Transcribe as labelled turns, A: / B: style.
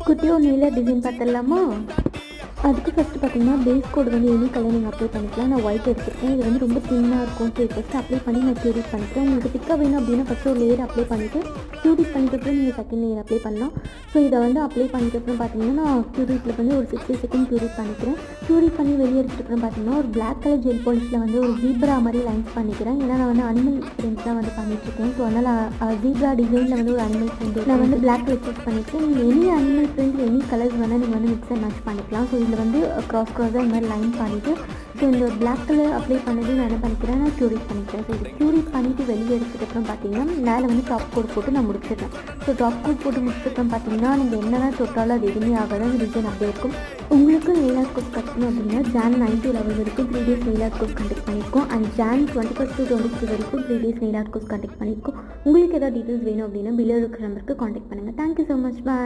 A: குட்டியோட நீல டிசைன் பார்த்துடலாமா? அதுக்கு ஃபஸ்ட்டு பார்த்தீங்கன்னா பேஸ் கோட் வந்து எனி கலர் நீங்கள் அப்ளை பண்ணிக்கலாம். நான் ஒயிட் எடுத்துருக்கேன். இது வந்து ரொம்ப தின்னாக இருக்கும். ஸோ ஃபஸ்ட்டு அப்ளை பண்ணி நான் க்யூரிட் பண்ணிக்கிறேன். உங்களுக்கு திக்காக வேணும் அப்படின்னா ஃபஸ்ட்டு ஒரு லேயர் அப்ளை பண்ணிவிட்டு க்யூரிட் பண்ணிக்கிறப்பறம் நீங்கள் செகண்ட் லேயர் அப்ளை பண்ணலாம். ஸோ இதை வந்து அப்ளை பண்ணிக்கிறப்பறம் பார்த்தீங்கன்னா நான் க்யூரிட்டில் வந்து ஒரு 60 செகண்ட் க்யூரிட் பண்ணிக்கிறேன். க்யூரிட் பண்ணி வெளியே எடுத்துகிட்டு பார்த்தீங்கன்னா ஒரு பிளாக் கலர் ஜெல் பாலிஷில் வந்து ஒரு ஜீப்ரா மாதிரி லைன்ஸ் பண்ணிக்கிறேன். ஏன்னா நான் வந்து அனிமல் பிரிண்ட் தான் வந்து பண்ணிட்டுருக்கேன். ஸோ அதனால் ஜீப்ரா டிசைனில் வந்து ஒரு அனிமல் பிரிண்ட் நான் வந்து பிளாக் கலர் சூஸ் பண்ணிக்கிறேன். நீங்கள் any animal print any colours வேணால் நீங்கள் வந்து மிக்ஸ் அண்ட் மேட்ச் பண்ணிக்கலாம். ஸோ இதில் வந்து க்ராஸாக இந்த மாதிரி லைன் பண்ணிவிட்டு ஸோ இந்த பிளாக் கலர் அப்ளை பண்ணது நான் என்ன பண்ணிக்கிறேன், நான் க்யூரிட் பண்ணிக்கிறேன். ஸோ இது க்யூரிட் பண்ணிவிட்டு வெளியே எடுத்துக்கப்புறம் பார்த்தீங்கன்னா மேலே வந்து டாப் கோட் போட்டு நான் முடிச்சிடுறேன். ஸோ டாப் கோட் போட்டு முடிச்சதுக்கப்புறம் பார்த்தீங்கன்னா நீங்கள் என்னென்ன தொட்டாலும் அது எதுவுமே ஆகாது. அந்த டிசைன் அப்படியே இருக்கும். உங்களுக்கு நெயில் ஆர்ட் கோர்ஸ் கட்டணும் அப்படின்னா Jan 9 to 11 வரைக்கும் 3 days nail art course conduct பண்ணியிருக்கோம். அண்ட் Jan 21 to 23 வரைக்கும் 3 days nail art course conduct பண்ணியிருக்கோம். உங்களுக்கு ஏதாவது டீட்டெயில்ஸ் வேணும் அப்படின்னா பிலோ இருக்கிற நம்பருக்கு காண்டாக்ட் பண்ணுங்கள். Thank you so much. பாய்.